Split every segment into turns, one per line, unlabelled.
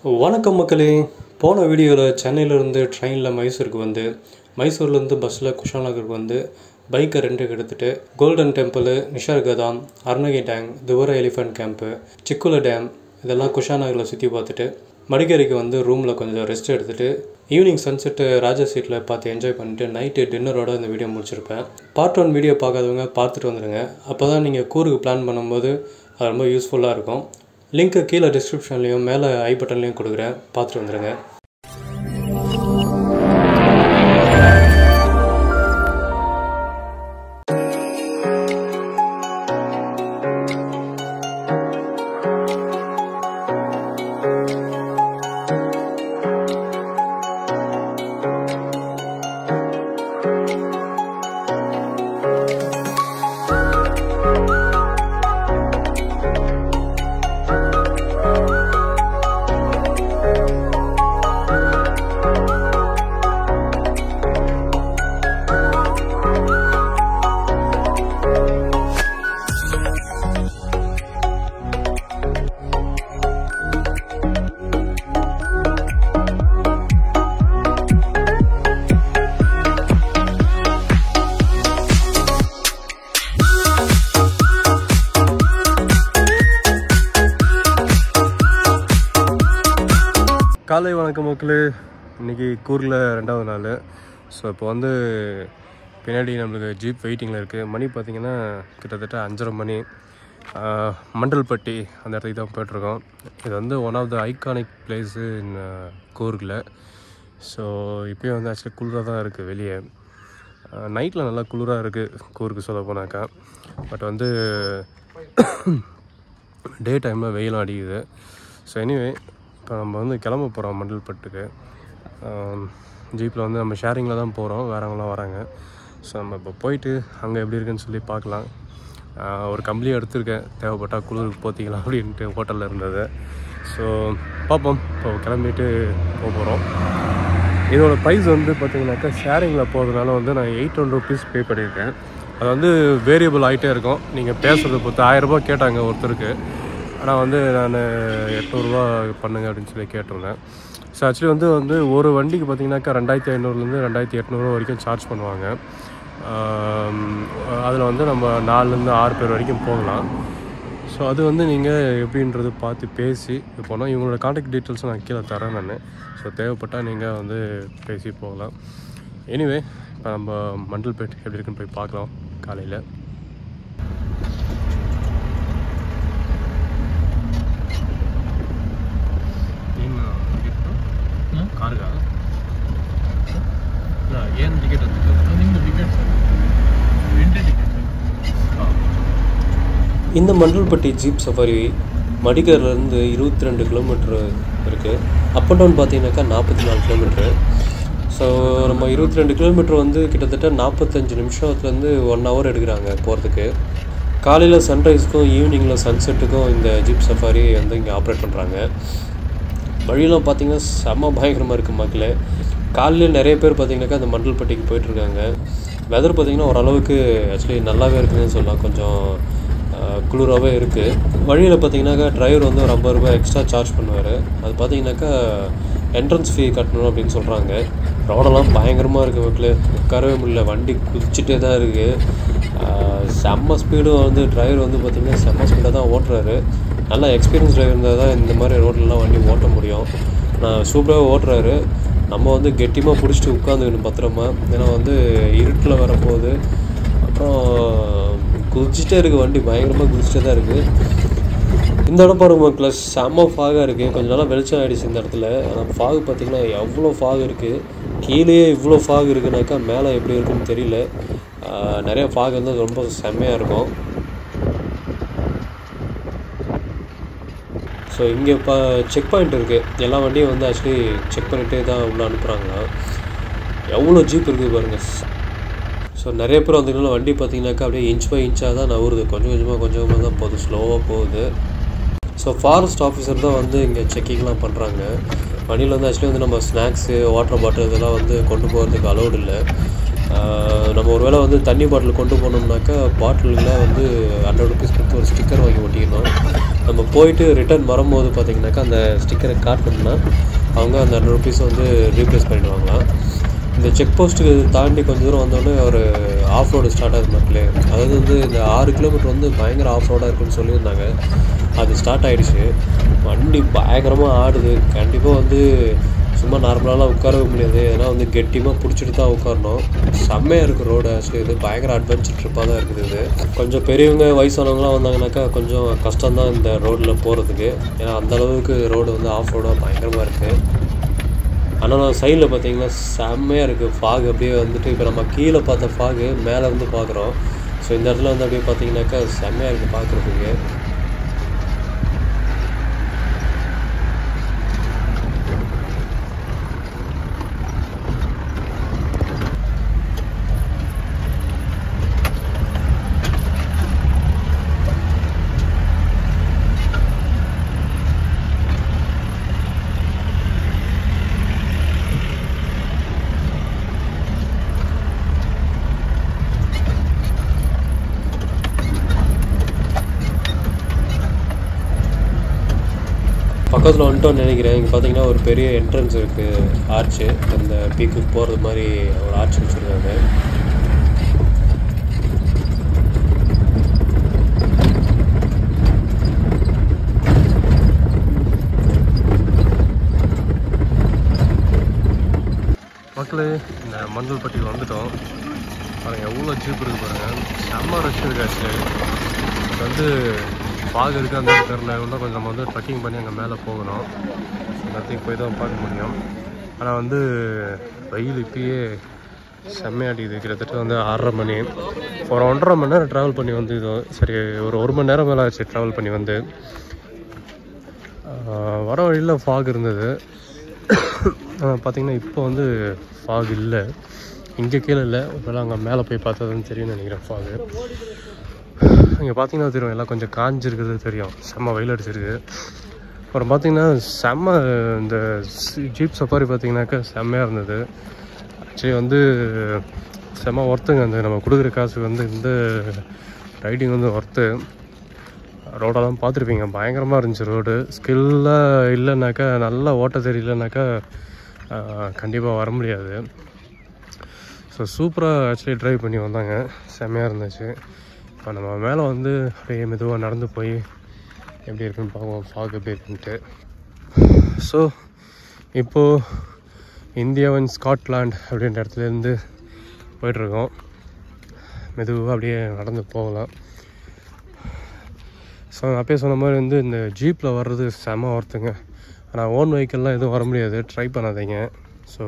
வணக்கம் மக்களே. போன வீடியோவில் சென்னையிலேருந்து ட்ரெயினில் மைசூருக்கு வந்து மைசூர்லேருந்து பஸ்ஸில் குஷால் நகருக்கு வந்து பைக்கை ரெண்டுக்கு எடுத்துகிட்டு கோல்டன் டெம்பிள், நிஷர்கதாம், அருணகி டேங், துவர எலிஃபென்ட் கேம்ப்பு, சிக்குல டேம் இதெல்லாம் குஷால் நகரில் சுற்றி பார்த்துட்டு மடிக்கரைக்கு வந்து ரூமில் கொஞ்சம் ரெஸ்ட் எடுத்துகிட்டு ஈவினிங் சன்செட்டு ராஜா சீட்டில் பார்த்து என்ஜாய் பண்ணிட்டு நைட்டு டின்னரோட இந்த வீடியோ முடிச்சிருப்பேன். பார்ட் 1 வீடியோ பார்க்காதவங்க பார்த்துட்டு வந்துடுங்க. அப்போ தான் நீங்கள் கூருக்கு பிளான் பண்ணும்போது அது ரொம்ப யூஸ்ஃபுல்லாக இருக்கும். லிங்க்கு கீழே டிஸ்கிரிப்ஷன்லேயும் மேலே ஐ பட்டன்லேயும் கொடுக்குறேன், பார்த்துட்டு வந்துடுங்க. காலை வணக்கம் மக்களே. இன்றைக்கி கூரில் 2வது நாள். ஸோ இப்போ வந்து பின்னாடி நம்மளுக்கு ஜீப் வெயிட்டிங்கில் இருக்குது. மணி பார்த்திங்கன்னா கிட்டத்தட்ட 5:30 மணி. மண்டல்பட்டி அந்த இடத்துக்கு தான் போய்ட்ருக்கோம். இது வந்து one of the iconic place in கூர்கில். ஸோ இப்போயும் வந்து ஆக்சுவலி குளிராக தான் இருக்குது வெளியே. நைட்டில் நல்லா குளிராக இருக்குது கூருக்கு சொல்ல போனாக்கா. பட் வந்து டே டைமில் வெயிலும் அடிக்குது. ஸோ எனிவே இப்போ நம்ம வந்து கிளம்ப போகிறோம் மண்டல்பட்டுக்கு. ஜீப்பில் வந்து நம்ம ஷேரிங்கில் தான் போகிறோம், வேறவங்களாம் வராங்க. ஸோ நம்ம இப்போ போயிட்டு அங்கே எப்படி இருக்குன்னு சொல்லி பார்க்கலாம். ஒரு கம்பளியை எடுத்திருக்கேன், தேவைப்பட்டால் குளிருக்கு போத்திக்கலாம் அப்படின்ட்டு ஹோட்டலில் இருந்தது. ஸோ பார்ப்போம். இப்போ கிளம்பிட்டு போக போகிறோம். இதோட ப்ரைஸ் வந்து பார்த்திங்கனாக்கா ஷேரிங்கில் போகிறதுனால வந்து நான் 800 rupees பே பண்ணியிருக்கேன். அது வந்து வேரியபிள் ஆகிட்டே இருக்கும். நீங்கள் பேசுகிறத பொறுத்து 1000 ரூபா கேட்டாங்க ஒருத்தருக்கு. ஆனால் வந்து நான் 800 ரூபா பண்ணுங்க அப்படின்னு சொல்லி கேட்டிருந்தேன். ஸோ ஆக்சுவலி வந்து ஒரு வண்டிக்கு பார்த்திங்கனாக்கா 2500லேருந்து 2800 வரைக்கும் சார்ஜ் பண்ணுவாங்க. அதில் வந்து நம்ம 4லேருந்து 6 பேர் வரைக்கும் போகலாம். ஸோ அது வந்து நீங்கள் எப்படின்றது பார்த்து பேசி போனோம். இவங்களோட கான்டாக்ட் டீட்டெயில்ஸும் நான் கீழே தரேன் நான். ஸோ தேவைப்பட்டால் நீங்கள் வந்து பேசி போகலாம். எனிவே இப்போ நம்ம மண்டல்பேட் எப்படி இருக்குன்னு போய் பார்க்கலாம் காலையில். இந்த மண்டல்பட்டி ஜீப் சஃபாரி மடிக்கரிலேருந்து 22 கிலோமீட்ரு இருக்குது. அப் அண்ட் டவுன் பார்த்தீங்கன்னாக்கா 44 கிலோமீட்ரு. ஸோ நம்ம 22 கிலோமீட்ரு வந்து கிட்டத்தட்ட 45 நிமிஷத்துலேருந்து 1 hour எடுக்கிறாங்க போகிறதுக்கு. காலையில் சன்ரைஸுக்கும் ஈவினிங்கில் சன்செட்டுக்கும் இந்த ஜீப் சஃபாரி வந்து இங்கே ஆப்ரேட் பண்ணுறாங்க. வழியெல்லாம் பார்த்திங்கன்னா செம்ம பயங்கரமாக இருக்குது மக்களே. காலையில் நிறைய பேர் பார்த்திங்கனாக்கா அந்த மண்டல்பட்டிக்கு போயிட்டுருக்காங்க. வெதர் பார்த்திங்கன்னா ஓரளவுக்கு ஆக்சுவலி நல்லாவே இருக்குதுன்னு சொல்லலாம். கொஞ்சம் குளிராகவே இருக்குது. வழியில் பார்த்திங்கனாக்கா டிரைவர் வந்து ஒரு 50 ரூபாய் எக்ஸ்ட்ரா சார்ஜ் பண்ணுவார். அது பார்த்திங்கனாக்கா என்ட்ரன்ஸ் ஃபீ கட்டணும் அப்படின்னு சொல்கிறாங்க. ரோடெல்லாம் பயங்கரமாக இருக்குது மக்களே. உட்காரவே முடியல, வண்டி குதிச்சுட்டே தான் இருக்குது. செம்ம ஸ்பீடும் வந்து டிரைவர் வந்து பார்த்திங்கன்னா செம்ம ஸ்பீடாக தான் ஓட்டுறாரு. நல்லா எக்ஸ்பீரியன்ஸ் டிரைவர் இருந்தால் தான் இந்த மாதிரி ரோட்லலாம் வண்டி ஓட்ட முடியும். நான் சூப்பராக ஓட்டுறாரு. நம்ம வந்து கெட்டியமாக பிடிச்சிட்டு உட்காந்துக்கணும் பத்திரமா. ஏன்னா வந்து இருட்டில் வரப்போகுது. அப்புறம் குதிச்சுட்டே இருக்குது வண்டி, பயங்கரமாக குதிச்சுட்டே தான் இருக்குது. இந்த இடம் பாருங்க மக்களே, செம்ம ஃபாகாக இருக்குது. கொஞ்சம் நாளாக வெளிச்சம் ஆகிடுச்சு இந்த இடத்துல. ஆனால் ஃபாகு பார்த்திங்கன்னா எவ்வளோ ஃபாக் இருக்குது. கீழேயே இவ்வளோ ஃபாக் இருக்குனாக்கா மேலே எப்படி இருக்குன்னு தெரியல. நிறைய ஃபாக் வந்து ரொம்ப செம்மையாக இருக்கும். ஸோ இங்கே இப்போ செக் பாயிண்ட் இருக்குது. எல்லா வண்டியும் வந்து ஆக்சுவலி செக் பண்ணிகிட்டே தான் உள்ளே அனுப்புகிறாங்க. எவ்வளோ ஜீப் இருக்குது பாருங்கள். ஸோ நிறைய பேர் வந்தீங்கன்னா வண்டி பார்த்திங்கனாக்கா அப்படியே இன்ச் பை இன்ச்சாக தான் நவுறுது. கொஞ்சம் கொஞ்சமாக தான் போகுது, ஸ்லோவாக போகுது. ஸோ ஃபாரஸ்ட் ஆஃபீஸர் தான் வந்து இங்கே செக்கிங்லாம் பண்ணுறாங்க. வண்டியில் வந்து ஆக்சுவலி வந்து நம்ம ஸ்நாக்ஸு, வாட்டர் பாட்டில் இதெல்லாம் வந்து கொண்டு போகிறதுக்கு அலோடு இல்லை. நம்ம ஒரு வேளை வந்து தண்ணி பாட்டில் கொண்டு போனோம்னாக்கா பாட்டிலில் வந்து 100 rupees கொடுத்து ஒரு ஸ்டிக்கர் வாங்கி ஒட்டிக்கணும். நம்ம போயிட்டு ரிட்டர்ன் வரும்போது பார்த்திங்கனாக்கா அந்த ஸ்டிக்கரை காட்டினோம்னா அவங்க அந்த 100 ருபீஸை வந்து ரீப்ளேஸ் பண்ணிடுவாங்களாம். இந்த செக் போஸ்ட்டுக்கு தாண்டி கொஞ்சம் தூரம் வந்தோடனே ஒரு ஆஃப் ரோடு ஸ்டார்ட் ஆகுது மக்களே. அதாவது வந்து இந்த 6 கிலோமீட்டர் வந்து பயங்கர ஆஃப் ரோடாக இருக்குன்னு சொல்லியிருந்தாங்க. அது ஸ்டார்ட் ஆகிடுச்சு. வண்டி பயங்கரமாக ஆடுது. கண்டிப்பாக வந்து சும்மா நார்மலாலாம் உட்காரவே முடியாது. ஏன்னா வந்து கெட்டியமாக பிடிச்சிட்டு தான் உட்காரணும். செம்மையாக இருக்குது ரோடு. ஆக்சுவலி இது பயங்கர அட்வென்ச்சர் ட்ரிப்பாக தான் இருக்குது. இது கொஞ்சம் பெரியவங்க வயசானவங்களாம் வந்தாங்கனாக்கா கொஞ்சம் கஷ்டம்தான் இந்த ரோட்டில் போகிறதுக்கு. ஏன்னா அந்தளவுக்கு ரோடு வந்து ஆஃப் ரோடாக பயங்கரமாக இருக்குது. ஆனால் சைடில் பார்த்தீங்கன்னா செம்மையாக இருக்குது. ஃபாக் அப்படியே வந்துட்டு இப்போ நம்ம கீழே பார்த்த ஃபாகு மேலே வந்து பார்க்குறோம். ஸோ இந்த இடத்துல வந்து அப்படியே பார்த்தீங்கன்னாக்கா செம்மையாக இருக்குது பார்க்குறதுக்கு. பக்கத்தில் வந்துட்டோன்னு நினைக்கிறேன். இங்கே பார்த்தீங்கன்னா ஒரு பெரிய என்ட்ரன்ஸ் இருக்குது, ஆர்ச்சு. அந்த பீக்குக்கு போகிறது மாதிரி ஒரு ஆர்ச் வச்சுருக்காங்க. மக்களே இந்த மண்டல்பட்டியில் வந்துட்டோம். பாருங்கள் எவ்வளோ ஜீப் இருக்குது பாருங்கள். செம்ம ரஷ் இருக்காச்சு. அது வந்து ஃபாக் இருக்குது அந்த தெரியல. இன்னும் கொஞ்சம் நம்ம வந்து ட்ரக்கிங் பண்ணி அங்கே மேலே போகணும். எல்லாத்தையும் போய் தான் பார்க்க முடியும். ஆனால் வந்து வெயில் இப்பயே செம்மையாடிக்குது. கிட்டத்தட்ட வந்து 6:30 மணி. ஒரு 1.5 மணி நேரம் ட்ராவல் பண்ணி வந்து இது சரி ஒரு 1 மணி நேரம் மேலே ஆச்சு ட்ராவல் பண்ணி வந்து. வர வழியில் ஃபாக் இருந்தது. பார்த்திங்கன்னா இப்போ வந்து ஃபாக் இல்லை. இங்கே கீழே இல்லை. ஒருவேளை அங்கே மேலே போய் பார்த்ததுன்னு தெரியும்னு நினைக்கிறேன் ஃபாகு. இங்கே பார்த்தீங்கன்னா தெரியும் எல்லாம் கொஞ்சம் காஞ்சிருக்கிறது தெரியும். செம்ம வெயில் அடிச்சிருக்கு. அப்புறம் பார்த்திங்கன்னா செம்ம இந்த ஜீப் சஃபாரி பார்த்திங்கனாக்கா செம்மையாக இருந்தது. ஆக்சுவலி வந்து செம்ம ஒர்த்துங்க. அந்த நம்ம கொடுக்குற காசுக்கு வந்து இந்த ரைடிங் வந்து ஒர்த்து. ரோடெல்லாம் பார்த்துருப்பீங்க, பயங்கரமாக இருந்துச்சு ரோடு. ஸ்கில்லாக இல்லைனாக்கா, நல்லா ஓட்ட தெரியலனாக்கா கண்டிப்பாக வர முடியாது. ஸோ சூப்பராக ஆக்சுவலி ட்ரைவ் பண்ணி வந்தாங்க. செம்மையாக இருந்துச்சு. இப்போ நம்ம மேலே வந்து அப்படியே மெதுவாக நடந்து போய் எப்படி இருக்குன்னு பார்ப்போம், ஃபாக் எப்படி இருக்குன்ட்டு. ஸோ இப்போது இந்தியாவின் ஸ்காட்லாண்ட் அப்படின்ற இடத்துலேருந்து போய்ட்ருக்கோம். மெதுவாக அப்படியே நடந்து போகலாம். ஸோ அப்பயே சொன்ன மாதிரி வந்து இந்த ஜீப்பில் வர்றது செம ஒர்த்துங்க. ஆனால் ஓன் வெஹிக்கல்லாம் எதுவும் வர முடியாது, ட்ரை பண்ணாதீங்க. ஸோ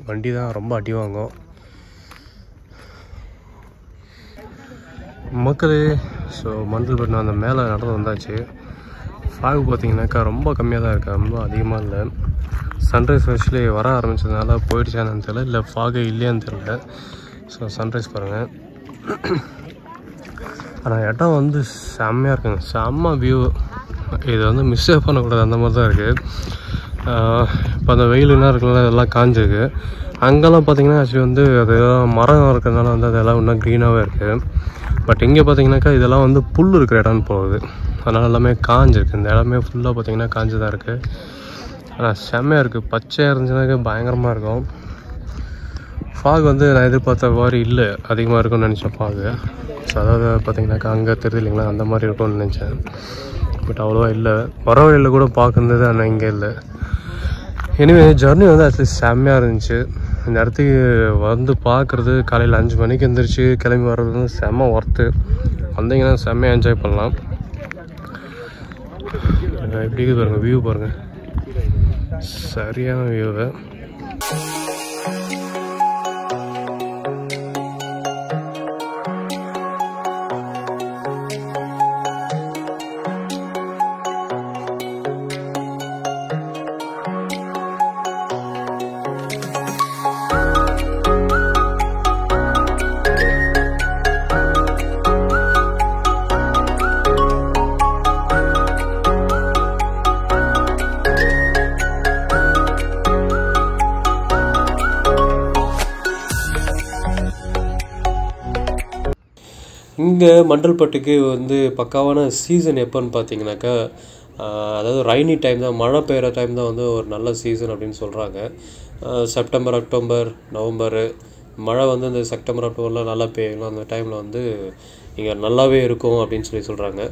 வண்டி தான் ரொம்ப அடி வாங்கும். மக்களே, ஸோ மண்டல்பட்டினம் அந்த மேலே நடந்து வந்தாச்சு. ஃபாக் பார்த்திங்கனாக்கா ரொம்ப கம்மியாக தான் இருக்குது, ரொம்ப அதிகமாக இல்லை. சன்ரைஸ் ஆக்சுவலி வர ஆரம்பித்ததுனால போயிடுச்சானு தெரியல, இல்லை ஃபாகே இல்லையான்னு தெரியல. ஸோ சன்ரைஸ் பாருங்கள். ஆனால் இடம் வந்து செம்மையாக இருக்குங்க, செம்ம வியூ. இதை வந்து மிஸ்ஸே பண்ணக்கூடாது, அந்த மாதிரி தான் இருக்குது. இப்போ அந்த வெயிலுன்னா இருக்குல்ல, இதெல்லாம் காஞ்சிருக்கு. அங்கெல்லாம் பார்த்திங்கன்னா ஆக்சுவலி வந்து அது மரம் இருக்கிறதுனால வந்து அதெல்லாம் இன்னும் க்ரீனாகவே இருக்குது. பட் இங்கே பார்த்திங்கனாக்கா இதெல்லாம் வந்து புல் இருக்கிற இடம்னு போகுது, அதனால் எல்லாமே காஞ்சிருக்கு. இந்த இடமே ஃபுல்லாக பார்த்திங்கன்னா காஞ்சி தான் இருக்குது. ஆனால் செம்மையாக இருக்குது. பச்சையாக இருந்துச்சுனாக்கா பயங்கரமாக இருக்கும். ஃபாக் வந்து நான் எதிர்பார்த்த மாதிரி இல்லை, அதிகமாக இருக்கும்னு நினச்சேன் ஃபாகு. ஸோ அதாவது பார்த்திங்கனாக்கா அங்கே தெரியுது இல்லைங்களா, அந்த மாதிரி இருக்கும்னு நினச்சேன். பட் அவ்வளோவா இல்லை. வர வழியில் கூட பார்க்குறது ஆனால் இங்கே இல்லை. எனிவே ஜர்னி வந்து ஆக்சுவலி செம்மையாக இருந்துச்சு. இந்த இடத்துக்கு வந்து பார்க்குறது காலையில் 5 மணிக்கு எழுந்திரிச்சு கிளம்பி வர்றது வந்து செம்ம ஒர்த்து. வந்தீங்கன்னா செம்மையாக என்ஜாய் பண்ணலாம். எப்படி இருக்குது பாருங்கள், வியூ பாருங்கள், சரியான வியூவை. இங்கே மண்டல்பட்டுக்கு வந்து பக்காவான சீசன் எப்போன்னு பார்த்தீங்கன்னாக்கா, அதாவது ரைனி டைம் தான், மழை பெய்கிற டைம் தான் வந்து ஒரு நல்ல சீசன் அப்படின்னு சொல்கிறாங்க. செப்டம்பர், அக்டோபர், நவம்பரு, மழை வந்து இந்த செப்டம்பர், அக்டோபரில் நல்லா பெய்யலாம். அந்த டைமில் வந்து இங்கே நல்லாவே இருக்கும் அப்படின்னு சொல்கிறாங்க.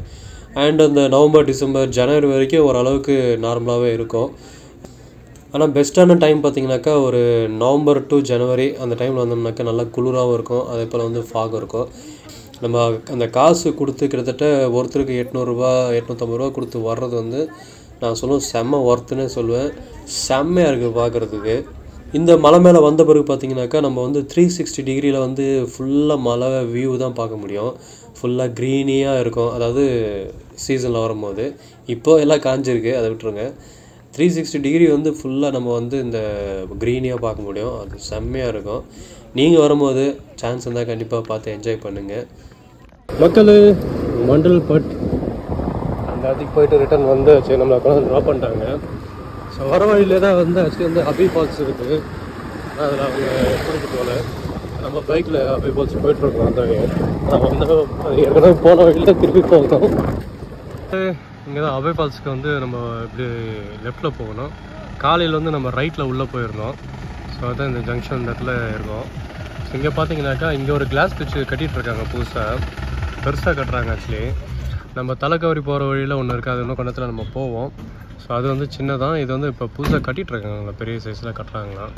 அண்ட் அந்த நவம்பர், டிசம்பர், ஜனவரி வரைக்கும் ஓரளவுக்கு நார்மலாகவே இருக்கும். ஆனால் பெஸ்ட்டான டைம் பார்த்திங்கனாக்கா ஒரு நவம்பர் டு ஜனவரி அந்த டைமில் வந்தோம்னாக்கா நல்லா குளிராகவும் இருக்கும். அதே போல் வந்து ஃபாக் இருக்கும். நம்ம அந்த காசு கொடுத்து கிட்டத்தட்ட ஒருத்தருக்கு 800 ரூபா 850 ரூபா கொடுத்து வர்றது வந்து நான் சொல்லுவேன் செம்ம ஒர்த்துன்னே சொல்லுவேன். செம்மையாக இருக்குது பார்க்குறதுக்கு. இந்த மலை மேலே வந்த பிறகு பார்த்திங்கனாக்கா நம்ம வந்து 360 டிகிரியில் வந்து ஃபுல்லாக மலை வியூ தான் பார்க்க முடியும். ஃபுல்லாக க்ரீனியாக இருக்கும். அதாவது சீசனில் வரும்போது இப்போது எல்லாம் காஞ்சிருக்கு, அதை விட்டுருங்க. 360 டிகிரி வந்து ஃபுல்லாக நம்ம வந்து இந்த க்ரீனியாக பார்க்க முடியும். அது செம்மையாக இருக்கும். நீங்கள் வரும்போது சான்ஸ் இருந்தால் கண்டிப்பாக பார்த்து என்ஜாய் பண்ணுங்கள். மக்கள் மண்டல்பட் அந்த அதுக்கு போய்ட்டு ரிட்டர்ன் வந்து சரி நம்மளை கொண்டு ட்ராப் பண்ணிட்டாங்க. ஸோ வர வழியிலே தான் வந்து ஆக்சுவலி வந்து அபி ஃபால்ஸ் இருக்குது. அதில் அவங்க கூட்டிகிட்டு போகல, நம்ம பைக்கில் அபி ஃபால்ஸ் போயிட்டுருக்கோம். அந்த நம்ம வந்து ஏற்கனவே போன வழியில் திருப்பி போகணும். இங்கே தான் அபி ஃபால்ஸுக்கு வந்து நம்ம இப்படி லெஃப்டில் போகணும். காலையில் வந்து நம்ம ரைட்டில் உள்ளே போயிருந்தோம். ஸோ அதுதான் இந்த ஜங்ஷன் இந்த இடத்துல இருக்கும். ஸோ இங்கே பார்த்தீங்கன்னாக்கா இங்கே ஒரு கிளாஸ் பிரிட்ஜ் கட்டிகிட்ருக்காங்க, புதுசாக பெருசாக கட்டுறாங்க. ஆக்சுவலி நம்ம தலைக்கவரி போகிற வழியில் ஒன்று இருக்குது, அது இன்னும் கொஞ்ச நேரத்தில் நம்ம போவோம். ஸோ அது வந்து சின்னதான், இது வந்து இப்போ புதுசாக கட்டிகிட்ருக்காங்க, பெரிய சைஸில் கட்டுறாங்களாம்.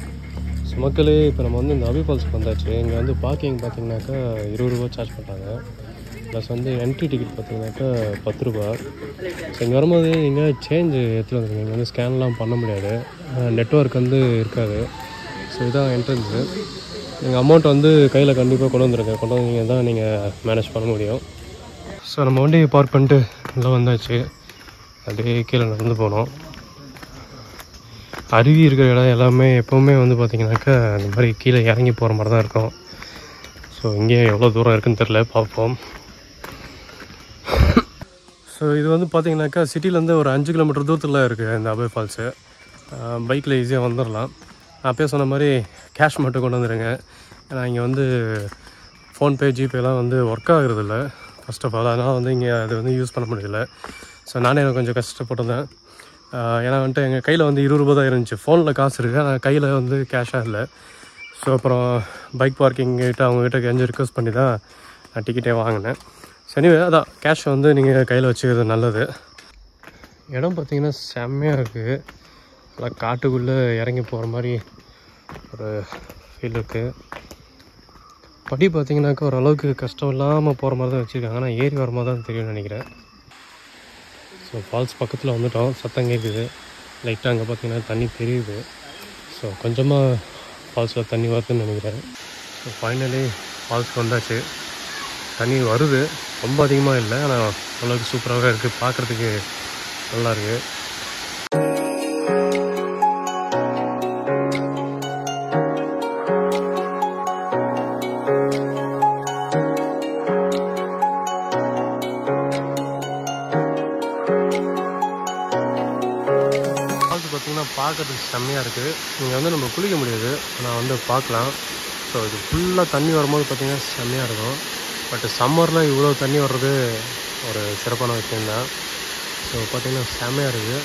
ஸோ மக்களே இப்போ நம்ம வந்து இந்த அபி ஃபால்ஸுக்கு வந்தாச்சு. இங்கே வந்து பார்க்கிங் பார்த்திங்கனாக்கா 20 ரூபா சார்ஜ் பண்ணுறாங்க. ப்ளஸ் வந்து என்ட்ரி டிக்கெட் பார்த்திங்கனாக்கா 10 ரூபா. ஸோ இங்கே வரும்போது நீங்கள் சேஞ்சு எடுத்துகிட்டு வந்துருங்க. இங்கே வந்து ஸ்கேன்லாம் பண்ண முடியாது, நெட்ஒர்க் வந்து இருக்காது. ஸோ இதுதான் என்ட்ரன்ஸு. நீங்கள் அமௌண்ட் வந்து கையில் கண்டிப்பாக கொண்டு வந்துருங்க. கொண்டு வந்தீங்க தான் நீங்கள் மேனேஜ் பண்ண முடியும். ஸோ நம்ம வண்டியை பார்க் பண்ணிட்டு நல்லா வந்தாச்சு. அப்படியே கீழே நடந்து போனோம். அருவி இருக்கிற இடம் எல்லாமே எப்போவுமே வந்து பார்த்திங்கனாக்கா இந்த மாதிரி கீழே இறங்கி போகிற மாதிரி தான் இருக்கும். ஸோ இங்கே எவ்வளோ தூரம் இருக்குதுன்னு தெரில, பார்ப்போம். ஸோ இது வந்து பார்த்திங்கனாக்கா சிட்டிலேருந்து ஒரு 5 கிலோமீட்டர் தூரத்தில் இருக்குது இந்த அபி ஃபால்ஸு. பைக்கில் ஈஸியாக வந்துடலாம். அப்பயே சொன்ன மாதிரி கேஷ் மட்டும் கொண்டு வந்துடுங்க. ஏன்னா இங்கே வந்து ஃபோன்பே, ஜிபேலாம் வந்து ஒர்க் ஆகுறதில்ல ஃபர்ஸ்ட் ஆஃப் ஆல். அதனால் வந்து இங்கே அது வந்து யூஸ் பண்ண முடியல. ஸோ நானே எனக்கு கொஞ்சம் கஷ்டப்பட்டிருந்தேன். ஏன்னா வந்துட்டு எங்கள் கையில் வந்து 20 ரூபா தான் இருந்துச்சு. ஃபோனில் காசு இருக்குது, ஆனால் கையில் வந்து கேஷாக இல்லை. ஸோ அப்புறம் பைக் பார்க்கிங்கிட்ட அவங்ககிட்ட கொஞ்சம் ரிக்வஸ்ட் பண்ணி தான் நான் டிக்கெட்டே வாங்கினேன். சரி, அதான் கேஷ் வந்து நீங்கள் கையில் வச்சுக்கிறது நல்லது. இடம் பார்த்திங்கன்னா செம்மையாக இருக்குது. எல்லாம் காட்டுக்குள்ளே இறங்கி போகிற மாதிரி ஒரு ஃபீல் இருக்குது. படி பார்த்திங்கனாக்கா ஓரளவுக்கு கஷ்டம் இல்லாமல் போகிற மாதிரி தான் வச்சுருக்காங்க. ஆனால் ஏறி வர மாதிரி தான் தெரியும்னு நினைக்கிறேன். ஸோ ஃபால்ஸ் பக்கத்தில் வந்துவிட்டோம். சத்தம் கேட்குது லைட்டாக. அங்கே பார்த்திங்கன்னா தண்ணி தெரியுது. ஸோ கொஞ்சமாக ஃபால்ஸில் தண்ணி வருதுன்னு நினைக்கிறேன். ஸோ ஃபைனலி ஃபால்ஸ்க்கு வந்தாச்சு. தண்ணி வருது, ரொம்ப அதிகமாக இல்லை, ஆனால் ஓரளவுக்கு சூப்பராகவே இருக்குது, பார்க்குறதுக்கு நல்லா இருக்குது. பார்க்கறதுக்கு செம்மையாக இருக்குது. இங்கே வந்து நம்ம குளிக்க முடியாது, ஆனால் வந்து பார்க்கலாம். ஸோ இது ஃபுல்லாக தண்ணி வரும்போது பார்த்திங்கன்னா செம்மையாக இருக்கும். பட் சம்மரில் இவ்வளோ தண்ணி வர்றது ஒரு சிறப்பான விஷயந்தான். ஸோ பார்த்திங்கன்னா செம்மையாக இருக்குது.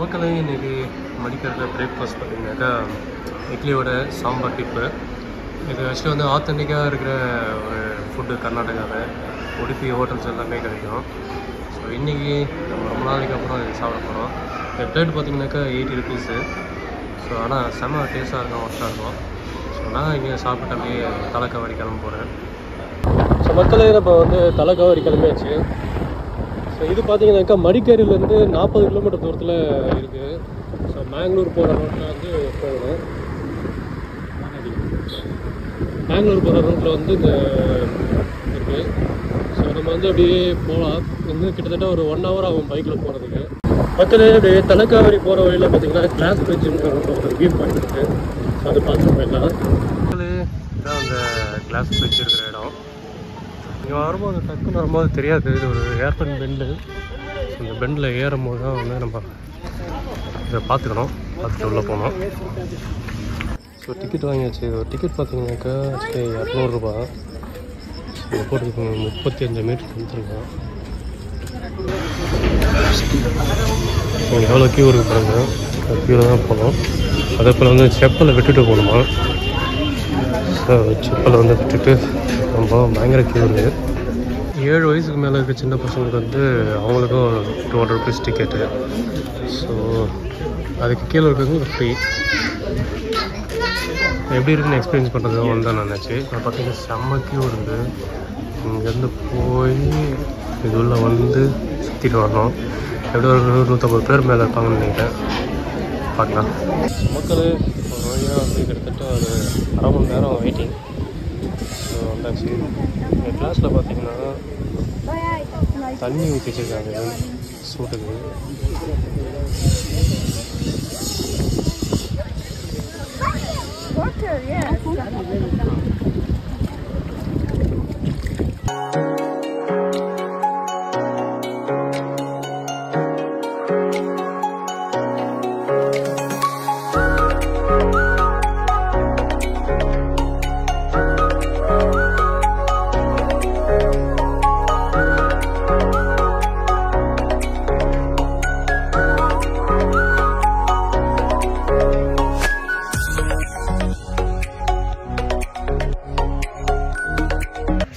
மக்களே இன்றைக்கி மடிக்கிறதுல பிரேக்ஃபாஸ்ட் பார்த்திங்கனாக்கா இட்லியோட சாம்பார் டிப்பு. இது ஆக்சுவலி வந்து ஆத்தென்டிக்காக இருக்கிற ஒரு ஃபுட்டு. கர்நாடகாவில் உடுப்பி ஹோட்டல்ஸ் எல்லாமே கிடைக்கும். ஸோ இன்றைக்கி நம்ம ரொம்ப நாளைக்கு அப்புறம் இது சாப்பிட போகிறோம். இந்த பிளேட் பார்த்திங்கனாக்கா 80 ருபீஸு. ஸோ ஆனால் செம்ம டேஸ்ட்டாக இருக்கும், ஒர்த்தாக இருக்கும். ஸோ நான் இங்கே சாப்பிட்டு அப்படியே தலைக்காவடி கிளம்ப போகிறேன். ஸோ மக்களே நம்ம வந்து தலைக்காவடி கிளம்பியாச்சு. ஸோ இது பார்த்திங்கனாக்கா மடிக்கேரியிலேருந்து 40 கிலோமீட்டர் தூரத்தில் இருக்குது. ஸோ மேங்களூர் போகிற ரோட்டில் வந்து போகணும். மேங்களூர் போகிற ரோட்டில் வந்து இந்த இருக்குது. ஸோ நம்ம வந்து அப்படியே போகலாம். வந்து கிட்டத்தட்ட ஒரு 1 hour ஆகும் பைக்கில் போகிறதுக்கு. மக்களே அப்படியே தலைக்காவரி போகிற வழியில் பார்த்திங்கன்னா கிளாஸ் பிரிட்ஜுங்கிற ஒரு வியூ பாயிண்ட் இருக்குது. ஸோ அது பார்த்துட்டு போயிடலாம். மக்களே இதான் அந்த கிளாஸ் பிரிட்ஜ் இருக்கிற இடம். இங்கே வரும்போது டக்குன்னு வரும்போது தெரியாது, இது ஒரு ஏர்பன் பெண்டு. இந்த பெண்டில் ஏறும் போது தான் வந்து நம்ம இதை பார்த்துக்கணும். பார்த்துட்டு உள்ளே போனோம். ஸோ டிக்கெட் வாங்கியாச்சு. ஒரு டிக்கெட் பார்த்தீங்கன்னாக்கா ஆக்சுவலி 200 ரூபா. ஸோ போட்டு 35 மீட்டர் வந்துருக்கோம். எவ்வளோ க்யூ இருக்குது பாருங்க. க்யூவில் தான் போகணும். அதே போல் வந்து செப்பலை விட்டுட்டு போகணுமா. ஸோ செப்பலை வந்து விட்டுட்டு ரொம்ப பயங்கர க்யூ இருக்குது. 7 வயசுக்கு மேலே இருக்க சின்ன பசங்களுக்கு வந்து அவங்களுக்கும் 200 ருபீஸ் டிக்கெட்டு. ஸோ அதுக்கு கீழே இருக்கிறது ஃப்ரீ. எப்படி இருக்குன்னு எக்ஸ்பீரியன்ஸ் பண்ணுறது வந்து தான் நினச்சி. நான் பார்த்தீங்கன்னா செம்ம க்யூ இருக்குது. இங்கேருந்து போய் இது உள்ள வந்து சுற்றிட்டு வரணும். எப்படி ஒரு 150 பேர் மேலே இருப்பாங்கன்னு நினைக்கிறேன். பார்க்கலாம். மக்கள் வழியாக வந்து கிட்டத்தட்ட ஒரு 1/2 மணி நேரம் வெயிட்டிங். ஸோ வந்தாச்சு. எங்கள் கிளாஸில் பார்த்தீங்கன்னா தண்ணி ஊற்றி வச்சுருக்காங்க சூட்டுக்கு.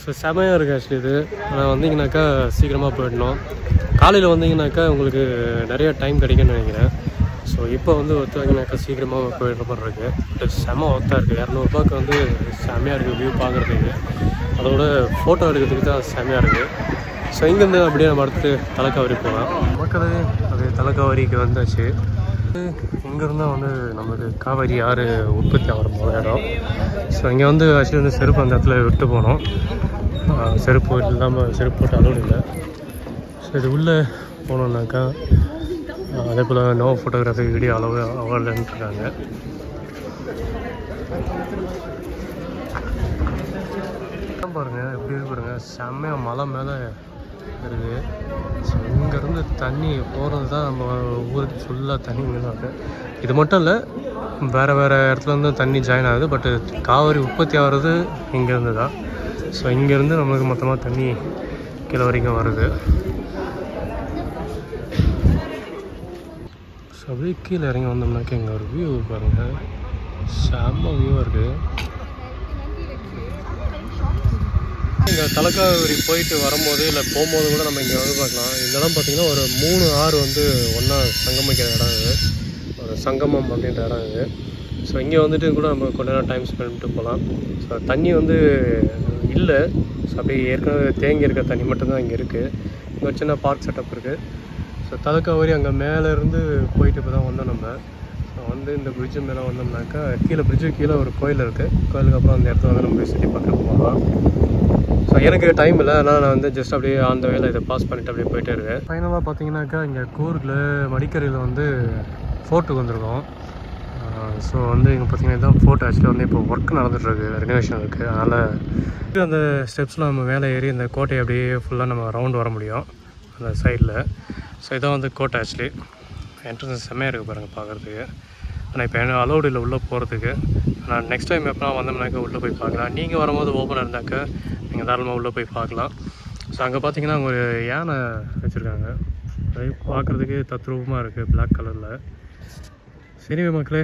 ஸோ செமையாக இருக்குது ஆக்சுவலி இது. ஆனால் வந்தீங்கன்னாக்கா சீக்கிரமாக போயிடணும். காலையில் வந்தீங்கன்னாக்கா உங்களுக்கு நிறையா டைம் கிடைக்குன்னு நினைக்கிறேன். ஸோ இப்போ வந்து ஒருத்தவங்கனாக்கா சீக்கிரமாக போயிடுற மாதிரி இருக்குது. பட் செம்ம ஒர்த்தாக இருக்குது. 200 ரூபாய்க்கு வந்து செம்மையாக இருக்குது வியூ பார்க்குறதுக்கு. அதோட ஃபோட்டோ எடுக்கிறதுக்கு தான் செம்மையாக இருக்குது. ஸோ இங்கேருந்து அப்படியே நம்ம அடுத்து தலைக்காவரி போகலாம். மக்கள் அது தலைக்காவரிக்கு வந்தாச்சு. இங்கேருந்தால் வந்து நமக்கு காவேரி ஆறு உற்பத்தி ஆகிற போகிற இடம். ஸோ இங்கே வந்து ஆக்சுவலி வந்து செருப்பு அந்த இடத்துல விட்டு போனோம். செருப்பு இல்லாமல் செருப்பு போட்டு அலோடு இல்லை. ஸோ இது உள்ளே போனோம்னாக்கா அதே போல் நோ ஃபோட்டோகிராஃபி வீடியோ அளவு அவ்வளோன்ட்டுருக்காங்க. பாருங்கள் எப்படி இருக்கு பாருங்கள். செம்மையாக மலை மேலே இருக்குது. ஸோ இங்கேருந்து தண்ணி போகிறது தான் நம்ம ஊருக்கு ஃபுல்லாக தண்ணி இங்கே தான் இருக்குது. இது மட்டும் இல்லை, வேறு இடத்துலேருந்து தண்ணி ஜாயின் ஆகுது. பட்டு காவிரி உற்பத்தி ஆகிறது இங்கேருந்து தான். ஸோ இங்கேருந்து நம்மளுக்கு மொத்தமாக தண்ணி கீழே வரைக்கும் வருது. ஸோ அப்படியே கீழே இறங்கி வந்தோம்னாக்கா இங்கே ஒரு வியூ பாருங்கள். செம்ம வியூவாக இருக்குது. இங்கே தலைக்காவிரி போயிட்டு வரும்போது இல்லை போகும்போது கூட நம்ம இங்கே வந்து பார்க்கலாம். இந்த இடம் பார்த்திங்கன்னா ஒரு 3 ஆறு வந்து ஒன்றா சங்கமிக்கிற இடம் இது. ஒரு சங்கமம் அப்படின்ற இடம் இது. ஸோ இங்கே வந்துட்டு கூட நம்ம கொஞ்ச நேரம் டைம் ஸ்பெண்ட் பண்ணிட்டு போகலாம். ஸோ தண்ணி வந்து இல்லை. ஸோ அப்படியே ஏற்கனவே தேங்கி இருக்க தண்ணி மட்டும்தான் இங்கே இருக்குது. இங்கே ஒரு சின்ன பார்க் செட்டப் இருக்குது. ஸோ தலைக்காவிரி அங்கே மேலேருந்து போயிட்டு இப்போ தான் வந்தோம் நம்ம. ஸோ வந்து இந்த பிரிட்ஜு மேலே வந்தோம்னாக்கா பிரிட்ஜு கீழே ஒரு கோயில் இருக்குது. கோயிலுக்கு அப்புறம் அந்த இடத்துல வந்து நம்ம போய் சுற்றி பார்த்துட்டு போகலாம். ஸோ எனக்கு டைம் இல்லை, அதனால் நான் வந்து ஜஸ்ட் அப்படியே அந்த வேலை இதை பாஸ் பண்ணிவிட்டு அப்படியே போயிட்டே இருக்கேன். ஃபைனலாக பார்த்தீங்கன்னாக்கா இங்கே கூர்கில் மடிக்கரையில் வந்து ஃபோர்ட்டுக்கு வந்திருக்கோம். ஸோ வந்து இங்கே பார்த்தீங்கன்னா இதுதான் ஃபோர்ட். ஆக்சுவலி வந்து இப்போ ஒர்க் நடந்துகிட்ருக்கு, ரெனோவேஷன் இருக்குது. அதனால் அந்த ஸ்டெப்ஸில் நம்ம மேலே ஏறி இந்த கோட்டையை அப்படியே ஃபுல்லாக நம்ம ரவுண்டு வர முடியும் அந்த சைடில். ஸோ இதான் வந்து கோட்டை. ஆக்சுவலி என்ட்ரன்ஸ் செம்மையாக இருக்குது பாருங்கள் பார்க்குறதுக்கு. ஆனால் இப்போ என்ன அலோடு இல்லை உள்ளே போகிறதுக்கு. நான் நெக்ஸ்ட் டைம் எப்போலாம் வந்தோம்னாக்கா உள்ளே போய் பார்க்கலாம். நீங்கள் வரும்போது ஓப்பனாக இருந்தாக்கா நீங்கள் தாராளமாக உள்ளே போய் பார்க்கலாம். ஸோ அங்கே பார்த்தீங்கன்னா அங்கே ஒரு யானை வச்சுருக்காங்க. அது பார்க்குறதுக்கு தத்ரூபமாக இருக்குது பிளாக் கலரில். சரி மக்களே,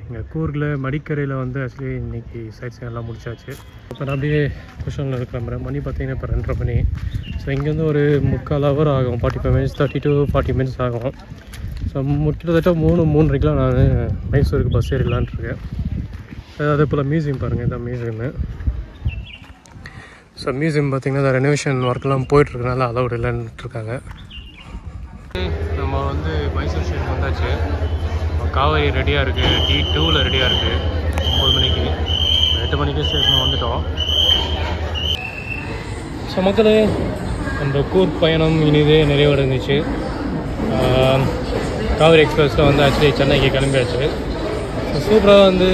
இங்கே கூர்கில் மடிக்கரையில் வந்து ஆக்சுவலி இன்றைக்கி சைட்ஸ் எல்லாம் முடிச்சாச்சு. இப்போ நான் அப்படியே கொஷனில் இருக்கிற மணி பார்த்தீங்கன்னா இப்போ 2:30 மணி. ஸோ இங்கேருந்து ஒரு 3/4 ஹவர் ஆகும். 45 மினிட்ஸ் 30 to 40 மினிட்ஸ் ஆகும். ஸோ கிட்டத்தட்ட 3:30க்கெலாம் நான் மைசூருக்கு பஸ் ஏறிடலான்ட்ருக்கேன். அதே போல் மியூசியம் பாருங்கள், இதான் மியூசியமு. ஸோ மியூசியம் பார்த்திங்கன்னா இந்த ரெனோவேஷன் ஒர்க்கெலாம் போயிட்டுருக்கனால அலௌடு இல்லைன்ட்ருக்காங்க. நம்ம வந்து மைசூர் ஸ்டேஷன் வந்தாச்சு. காவேரி ரெடியாக இருக்குது. D2ல் ரெடியாக இருக்குது. 9 மணிக்கு 8 மணிக்கு ஸ்டேஷன் வந்துவிட்டோம். ஸோ மக்களே, அந்த கூர்க் பயணம் இனிதே நிறைவடைஞ்சிச்சு. காவேரி எக்ஸ்பிரஸில் வந்து ஆக்சுவலி சென்னைக்கு கிளம்பியாச்சு. ஸோ சூப்பராக வந்து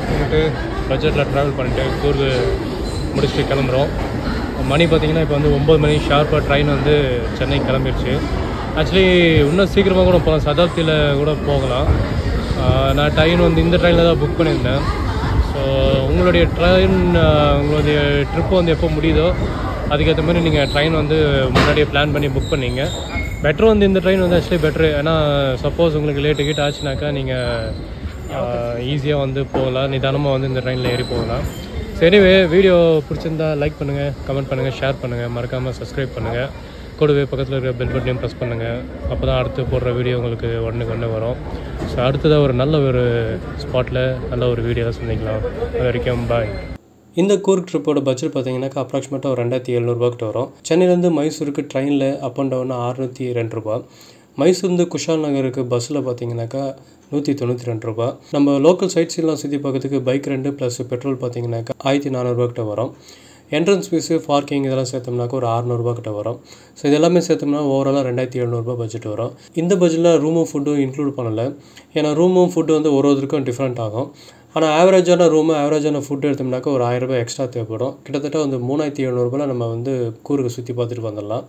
பண்ணிட்டு பட்ஜெட்டில் ட்ராவல் பண்ணிட்டு கூர்க்கு முடிச்சுட்டு கிளம்புறோம். மணி பார்த்திங்கன்னா இப்போ வந்து 9 மணி ஷார்ப்பாக ட்ரெயின் வந்து சென்னை கிளம்பிடுச்சு. ஆக்சுவலி இன்னும் சீக்கிரமாக கூட போகலாம், சதாப்தியில் கூட போகலாம்.
நான் ட்ரெயின் வந்து இந்த ட்ரெயினில் தான் புக் பண்ணியிருந்தேன். ஸோ உங்களுடைய உங்களுடைய ட்ரிப்பு வந்து எப்போ முடியுதோ அதுக்கேற்ற மாதிரி நீங்கள் ட்ரெயின் வந்து முன்னாடியே பிளான் பண்ணி புக் பண்ணிங்க. பெட்ரு வந்து இந்த ட்ரெயின் வந்து ஆக்சுவலி பெட்ரு. ஏன்னா சப்போஸ் உங்களுக்கு லேட் டிக்கெட் ஆச்சுனாக்கா நீங்கள் ஈஸியாக வந்து போகலாம், நிதானமாக வந்து இந்த ட்ரெயினில் ஏறி போகலாம். சரிவே வீடியோ பிடிச்சிருந்தா லைக் பண்ணுங்கள், கமெண்ட் பண்ணுங்கள், ஷேர் பண்ணுங்கள், மறக்காமல் சப்ஸ்கிரைப் பண்ணுங்கள். கூடவே பக்கத்தில் இருக்கிற பெல் பட்டனையும் ப்ரெஸ் பண்ணுங்கள். அப்போ தான் அடுத்து போடுற வீடியோ உங்களுக்கு ஒன்று வரும். ஸோ அடுத்ததாக ஒரு நல்ல ஒரு ஸ்பாட்டில் நல்ல ஒரு வீடியோவில் சந்திக்கலாம். அது வரைக்கும் பாய்.
இந்த கூர்க் ட்ரிப்போட பட்ஜெட் பார்த்தீங்கன்னாக்கா அப்ராக்சிமேட்டாக ஒரு 2700 கிட்ட வரும். சென்னையிலேருந்து மைசூருக்கு ட்ரெயினில் அப் அண்ட் டவுன் 602 ரூபா. மைசூர்லேருந்து குஷால் நகருக்கு பஸ்ஸில் பார்த்தீங்கன்னாக்கா 192 ரூபா. நம்ம லோக்கல் சைட்ஸ்லாம் சுற்றி பார்க்கறதுக்கு பைக் ரெண்டு ப்ளஸ் பெட்ரோல் பார்த்தீங்கன்னாக்கா 1400 கிட்ட வரும். என்ட்ரன்ஸ் ஃபீஸு, பார்க்கிங் இதெல்லாம் சேர்த்தோம்னாக்கா ஒரு 600 கிட்ட வரும். ஸோ இது எல்லாமே சேர்த்தோம்னா ஓவராலாக 2700 பட்ஜெட் வரும். இந்த பட்ஜெட்டில் ரூமும் ஃபுட்டும் இன்க்ளூட் பண்ணலை. ஏன்னா ரூமும் ஃபுட்டு வந்து ஒருத்தருக்கும் டிஃப்ரெண்ட் ஆகும். ஆனால் ஆவரேஜான ரூமு, ஆவரேஜான ஃபுட்டு எடுத்தோம்னாக்கா ஒரு 1000 ரூபாய் எக்ஸ்ட்ரா தேவைப்படும். கிட்டத்தட்ட வந்து 3700 ரூபாயில் நம்ம வந்து கூருக்கு சுற்றி பார்த்துட்டு வந்துடலாம்.